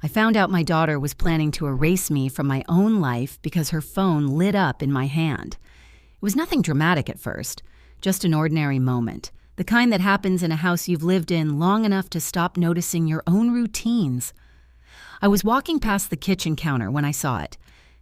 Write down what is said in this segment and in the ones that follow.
I found out my daughter was planning to erase me from my own life because her phone lit up in my hand. It was nothing dramatic at first, just an ordinary moment, the kind that happens in a house you've lived in long enough to stop noticing your own routines. I was walking past the kitchen counter when I saw it.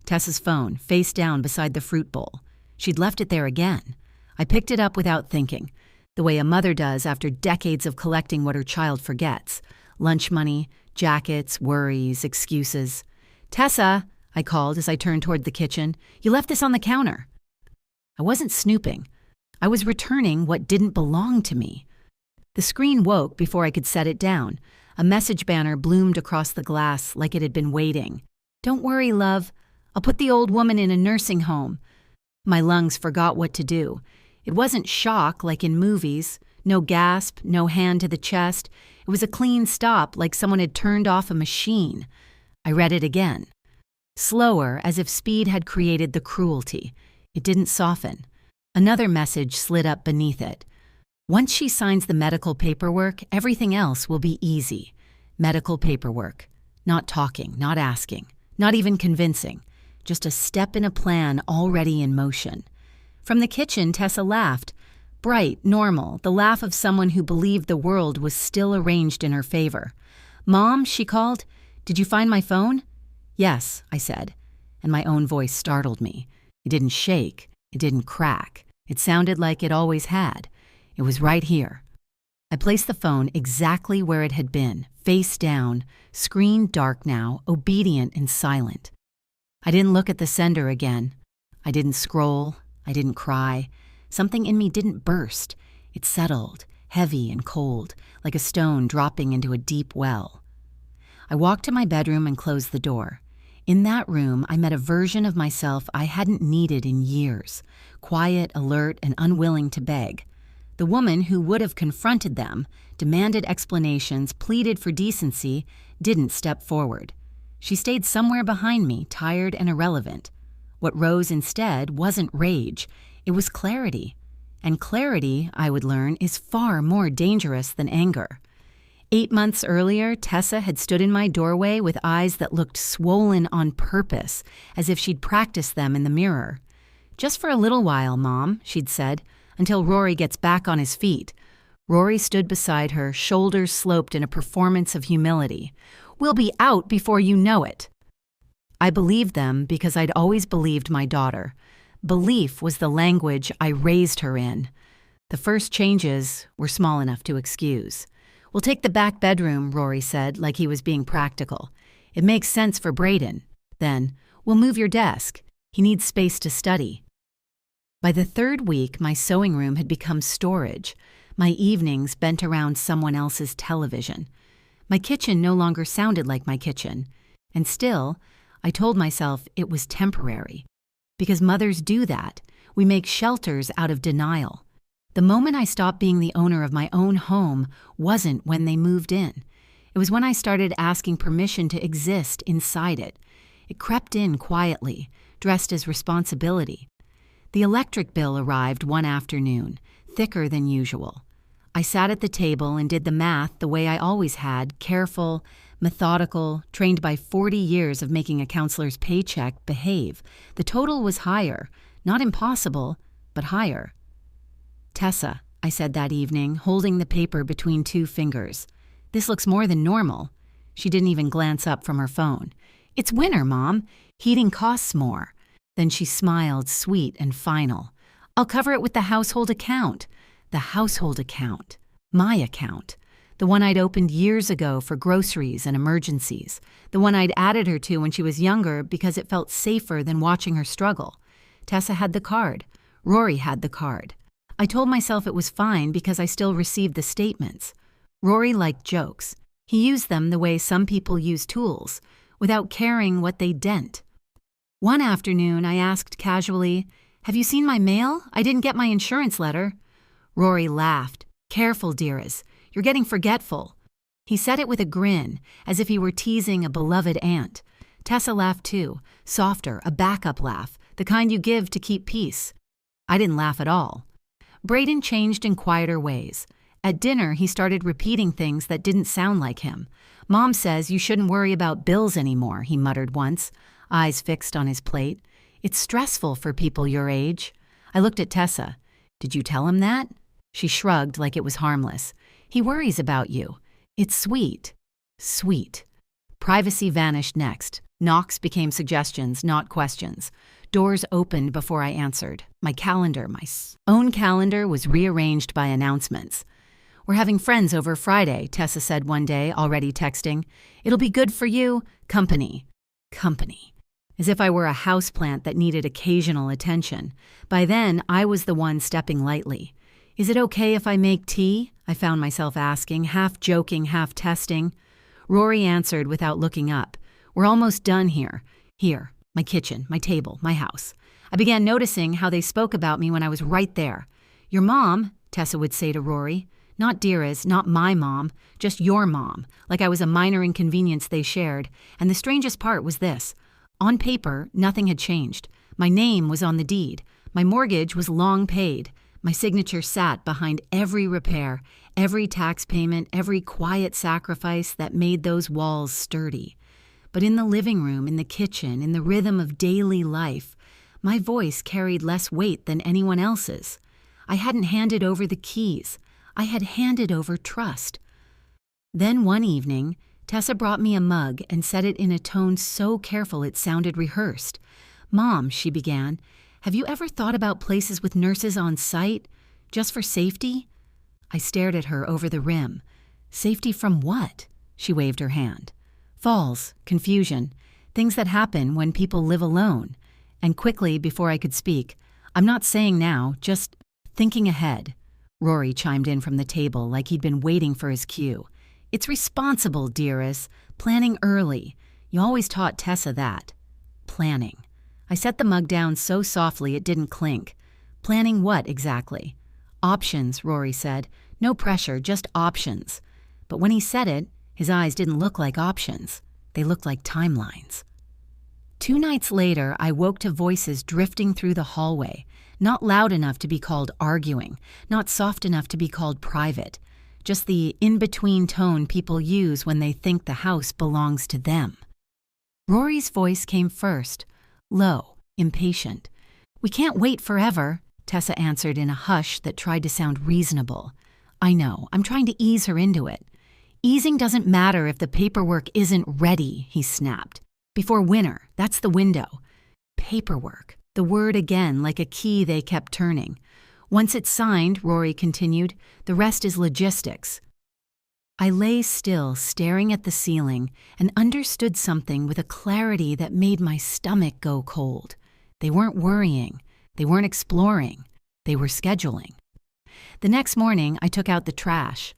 Tessa's phone, face down beside the fruit bowl. She'd left it there again. I picked it up without thinking, the way a mother does after decades of collecting what her child forgets. Lunch money, jackets, worries, excuses. "Tessa," I called as I turned toward the kitchen, "you left this on the counter." I wasn't snooping. I was returning what didn't belong to me. The screen woke before I could set it down. A message banner bloomed across the glass like it had been waiting. "Don't worry, love. I'll put the old woman in a nursing home." My lungs forgot what to do. It wasn't shock like in movies. No gasp, no hand to the chest. It was a clean stop like someone had turned off a machine. I read it again. Slower, as if speed had created the cruelty. It didn't soften. Another message slid up beneath it. "Once she signs the medical paperwork, everything else will be easy." Medical paperwork. Not talking, not asking, not even convincing. Just a step in a plan already in motion. From the kitchen, Tessa laughed. Bright, normal, the laugh of someone who believed the world was still arranged in her favor. "Mom," she called, "did you find my phone?" "Yes," I said, and my own voice startled me. It didn't shake. It didn't crack. It sounded like it always had. It was right here. I placed the phone exactly where it had been, face down, screen dark now, obedient and silent. I didn't look at the sender again. I didn't scroll. I didn't cry. Something in me didn't burst. It settled, heavy and cold, like a stone dropping into a deep well. I walked to my bedroom and closed the door. In that room, I met a version of myself I hadn't needed in years, quiet, alert, and unwilling to beg. The woman who would have confronted them, demanded explanations, pleaded for decency, didn't step forward. She stayed somewhere behind me, tired and irrelevant. What rose instead wasn't rage. It was clarity. And clarity, I would learn, is far more dangerous than anger. 8 months earlier, Tessa had stood in my doorway with eyes that looked swollen on purpose, as if she'd practiced them in the mirror. "Just for a little while, Mom," she'd said, "until Rory gets back on his feet." Rory stood beside her, shoulders sloped in a performance of humility. "We'll be out before you know it." I believed them because I'd always believed my daughter. Belief was the language I raised her in. The first changes were small enough to excuse. "We'll take the back bedroom," Rory said, like he was being practical. "It makes sense for Brayden." Then, "We'll move your desk. He needs space to study." By the third week, my sewing room had become storage. My evenings bent around someone else's television. My kitchen no longer sounded like my kitchen. And still, I told myself it was temporary. Because mothers do that. We make shelters out of denial. The moment I stopped being the owner of my own home wasn't when they moved in. It was when I started asking permission to exist inside it. It crept in quietly, dressed as responsibility. The electric bill arrived one afternoon, thicker than usual. I sat at the table and did the math the way I always had, careful, methodical, trained by 40 years of making a counselor's paycheck behave. The total was higher, not impossible, but higher. "Tessa," I said that evening, holding the paper between 2 fingers. "This looks more than normal." She didn't even glance up from her phone. "It's winter, Mom. Heating costs more." Then she smiled, sweet and final. "I'll cover it with the household account." The household account. My account. The one I'd opened years ago for groceries and emergencies. The one I'd added her to when she was younger because it felt safer than watching her struggle. Tessa had the card. Rory had the card. I told myself it was fine because I still received the statements. Rory liked jokes. He used them the way some people use tools, without caring what they dent. One afternoon, I asked casually, "Have you seen my mail? I didn't get my insurance letter." Rory laughed. "Careful, dearest. You're getting forgetful." He said it with a grin, as if he were teasing a beloved aunt. Tessa laughed too, softer, a backup laugh, the kind you give to keep peace. I didn't laugh at all. Brayden changed in quieter ways. At dinner, he started repeating things that didn't sound like him. "Mom says you shouldn't worry about bills anymore," he muttered once, eyes fixed on his plate. "It's stressful for people your age." I looked at Tessa. "Did you tell him that?" She shrugged like it was harmless. "He worries about you. It's sweet." Sweet. Privacy vanished next. Knocks became suggestions, not questions. Doors opened before I answered. My calendar, my own calendar, was rearranged by announcements. "We're having friends over Friday," Tessa said one day, already texting. "It'll be good for you. Company." Company. As if I were a houseplant that needed occasional attention. By then, I was the one stepping lightly. "Is it okay if I make tea?" I found myself asking, half joking, half testing. Rory answered without looking up. "We're almost done here. Here, my kitchen, my table, my house." I began noticing how they spoke about me when I was right there. "Your mom," Tessa would say to Rory. Not Dira's, not my mom, just your mom, like I was a minor inconvenience they shared. And the strangest part was this. On paper, nothing had changed. My name was on the deed. My mortgage was long paid. My signature sat behind every repair, every tax payment, every quiet sacrifice that made those walls sturdy. But in the living room, in the kitchen, in the rhythm of daily life, my voice carried less weight than anyone else's. I hadn't handed over the keys. I had handed over trust. Then one evening, Tessa brought me a mug and said it in a tone so careful it sounded rehearsed. "Mom," she began, "have you ever thought about places with nurses on site, just for safety?" I stared at her over the rim. "Safety from what?" She waved her hand. "Falls, confusion, things that happen when people live alone." And quickly, before I could speak, "I'm not saying now, just thinking ahead." Rory chimed in from the table like he'd been waiting for his cue. "It's responsible, dearest. Planning early. You always taught Tessa that." Planning. I set the mug down so softly it didn't clink. "Planning what exactly?" "Options," Rory said. "No pressure, just options." But when he said it, his eyes didn't look like options. They looked like timelines. 2 nights later, I woke to voices drifting through the hallway, not loud enough to be called arguing, not soft enough to be called private, just the in-between tone people use when they think the house belongs to them. Rory's voice came first, low, impatient. "We can't wait forever," Tessa answered in a hush that tried to sound reasonable. "I know, I'm trying to ease her into it." "Easing doesn't matter if the paperwork isn't ready," he snapped. "Before winter, that's the window." Paperwork, the word again like a key they kept turning. "Once it's signed," Rory continued, "the rest is logistics." I lay still, staring at the ceiling, and understood something with a clarity that made my stomach go cold. They weren't worrying. They weren't exploring. They were scheduling. The next morning, I took out the trash.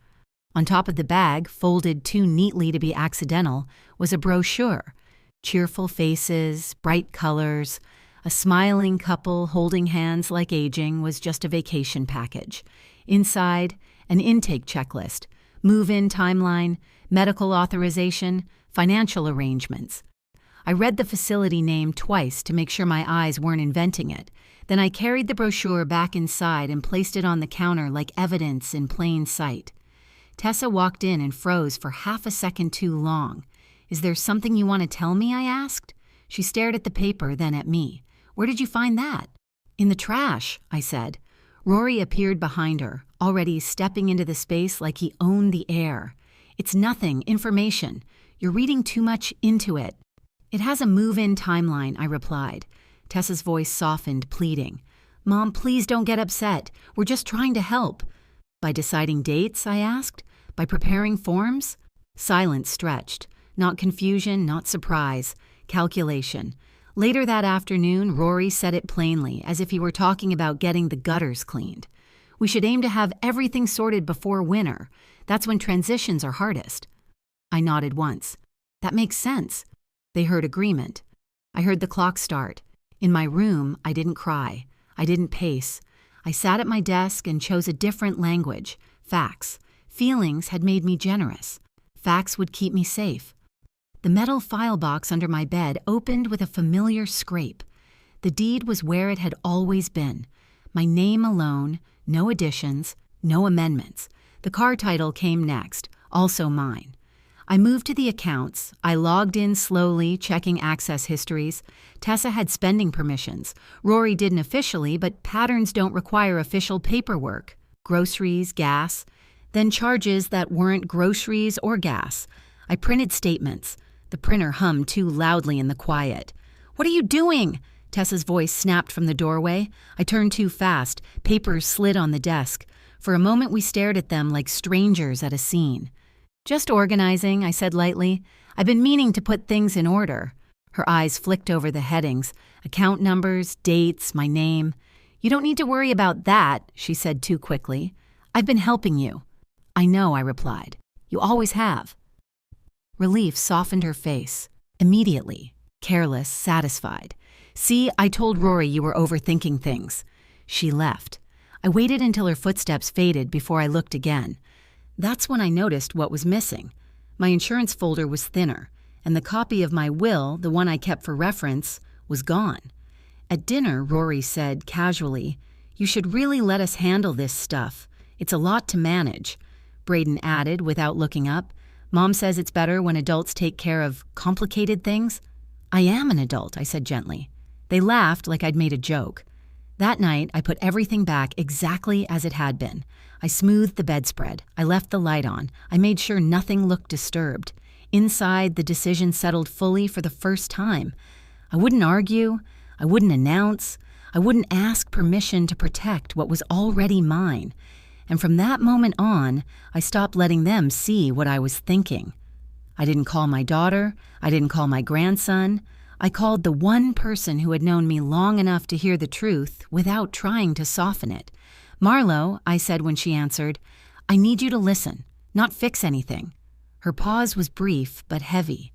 On top of the bag, folded too neatly to be accidental, was a brochure. Cheerful faces, bright colors. A smiling couple holding hands like aging was just a vacation package. Inside, an intake checklist, move-in timeline, medical authorization, financial arrangements. I read the facility name twice to make sure my eyes weren't inventing it. Then I carried the brochure back inside and placed it on the counter like evidence in plain sight. Tessa walked in and froze for half a second too long. "Is there something you want to tell me?" I asked. She stared at the paper, then at me. "Where did you find that?" "In the trash," I said. Rory appeared behind her, already stepping into the space like he owned the air. "It's nothing, information. You're reading too much into it." "It has a move-in timeline," I replied. Tessa's voice softened, pleading. "Mom, please don't get upset. We're just trying to help." "By deciding dates?" I asked. "By preparing forms?" Silence stretched. Not confusion, not surprise. Calculation. Later that afternoon, Rory said it plainly, as if he were talking about getting the gutters cleaned. "We should aim to have everything sorted before winter. That's when transitions are hardest." I nodded once. "That makes sense." They heard agreement. I heard the clock start. In my room, I didn't cry. I didn't pace. I sat at my desk and chose a different language. Facts. Feelings had made me generous. Facts would keep me safe. The metal file box under my bed opened with a familiar scrape. The deed was where it had always been. My name alone, no additions, no amendments. The car title came next, also mine. I moved to the accounts. I logged in slowly, checking access histories. Tessa had spending permissions. Rory didn't officially, but patterns don't require official paperwork. Groceries, gas, then charges that weren't groceries or gas. I printed statements. The printer hummed too loudly in the quiet. "What are you doing?" Tessa's voice snapped from the doorway. I turned too fast. Papers slid on the desk. For a moment we stared at them like strangers at a scene. "Just organizing," I said lightly. "I've been meaning to put things in order." Her eyes flicked over the headings, account numbers, dates, my name. "You don't need to worry about that," she said too quickly. "I've been helping you." "I know," I replied. "You always have." Relief softened her face. Immediately. Careless, satisfied. "See, I told Rory you were overthinking things." She left. I waited until her footsteps faded before I looked again. That's when I noticed what was missing. My insurance folder was thinner, and the copy of my will, the one I kept for reference, was gone. At dinner, Rory said, casually, "You should really let us handle this stuff. It's a lot to manage." Braden added, without looking up, "Mom says it's better when adults take care of complicated things." "I am an adult," I said gently. They laughed like I'd made a joke. That night, I put everything back exactly as it had been. I smoothed the bedspread. I left the light on. I made sure nothing looked disturbed. Inside, the decision settled fully for the first time. I wouldn't argue. I wouldn't announce. I wouldn't ask permission to protect what was already mine. And from that moment on, I stopped letting them see what I was thinking. I didn't call my daughter. I didn't call my grandson. I called the one person who had known me long enough to hear the truth without trying to soften it. "Marlo," I said when she answered, "I need you to listen, not fix anything." Her pause was brief but heavy.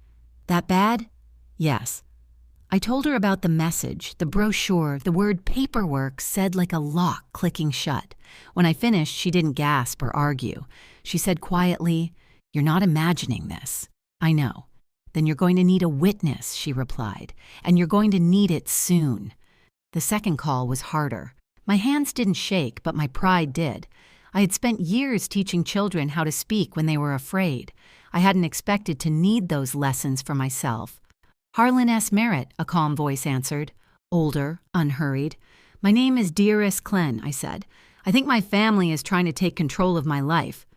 "That bad?" "Yes." I told her about the message, the brochure, the word paperwork said like a lock clicking shut. When I finished, she didn't gasp or argue. She said quietly, "You're not imagining this." "I know." "Then you're going to need a witness," she replied, "and you're going to need it soon." The second call was harder. My hands didn't shake, but my pride did. I had spent years teaching children how to speak when they were afraid. I hadn't expected to need those lessons for myself. "Harlan S. Merritt," a calm voice answered, older, unhurried. "My name is Dearest Klen," I said. "I think my family is trying to take control of my life."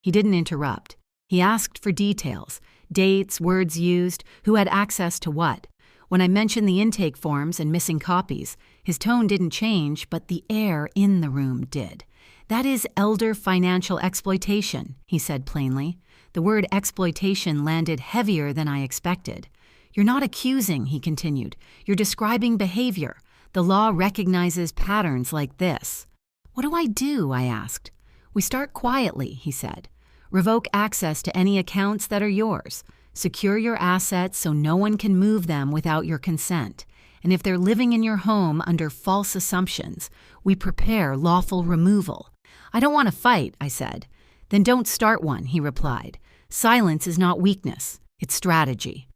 He didn't interrupt. He asked for details. Dates, words used, who had access to what. When I mentioned the intake forms and missing copies, his tone didn't change, but the air in the room did. "That is elder financial exploitation," he said plainly. The word exploitation landed heavier than I expected. "You're not accusing," he continued. "You're describing behavior. The law recognizes patterns like this." "What do I do?" I asked. "We start quietly," he said. "Revoke access to any accounts that are yours. Secure your assets so no one can move them without your consent. And if they're living in your home under false assumptions, we prepare lawful removal." "I don't want to fight," I said. "Then don't start one," he replied. "Silence is not weakness, it's strategy."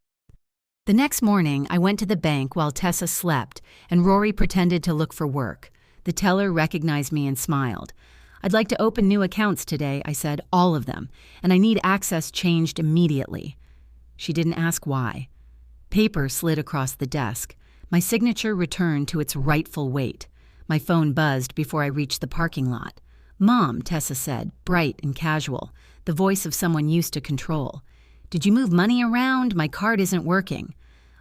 The next morning, I went to the bank while Tessa slept, and Rory pretended to look for work. The teller recognized me and smiled. "I'd like to open new accounts today," I said, "all of them, and I need access changed immediately." She didn't ask why. Paper slid across the desk. My signature returned to its rightful weight. My phone buzzed before I reached the parking lot. "Mom," Tessa said, bright and casual, the voice of someone used to control. "Did you move money around? My card isn't working."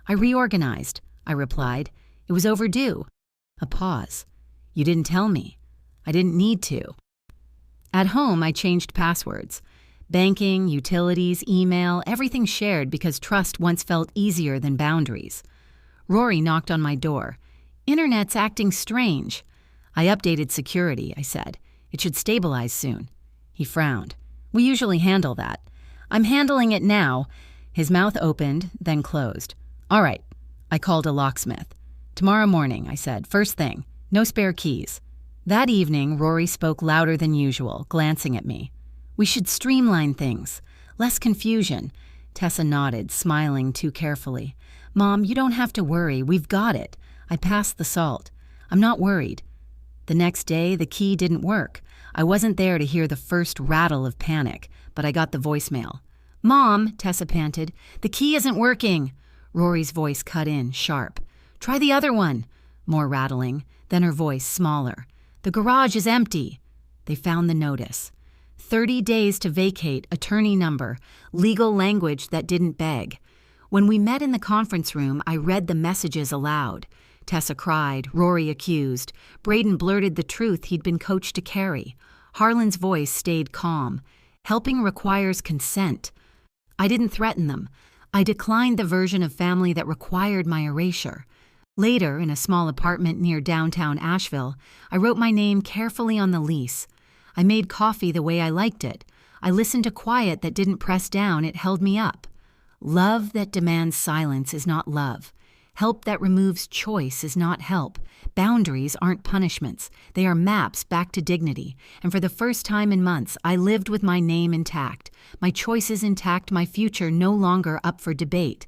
"I reorganized," I replied. "It was overdue." A pause. "You didn't tell me." "I didn't need to." At home, I changed passwords. Banking, utilities, email, everything shared because trust once felt easier than boundaries. Rory knocked on my door. "Internet's acting strange." "I updated security," I said. "It should stabilize soon." He frowned. "We usually handle that." "I'm handling it now." His mouth opened, then closed. "All right." I called a locksmith. "Tomorrow morning," I said. "First thing. No spare keys." That evening, Rory spoke louder than usual, glancing at me. "We should streamline things. Less confusion." Tessa nodded, smiling too carefully. "Mom, you don't have to worry. We've got it. I passed the salt. I'm not worried." The next day, the key didn't work. I wasn't there to hear the first rattle of panic, but I got the voicemail. "Mom," Tessa panted, "the key isn't working." Rory's voice cut in, sharp. "Try the other one." More rattling, then her voice smaller. "The garage is empty." They found the notice. 30 days to vacate, attorney number, legal language that didn't beg. When we met in the conference room, I read the messages aloud. Tessa cried, Rory accused. Braden blurted the truth he'd been coached to carry. Harlan's voice stayed calm. Helping requires consent. I didn't threaten them. I declined the version of family that required my erasure. Later, in a small apartment near downtown Asheville, I wrote my name carefully on the lease. I made coffee the way I liked it. I listened to quiet that didn't press down, it held me up. Love that demands silence is not love. Help that removes choice is not help. Boundaries aren't punishments. They are maps back to dignity. And for the first time in months, I lived with my name intact. My choices intact, my future no longer up for debate.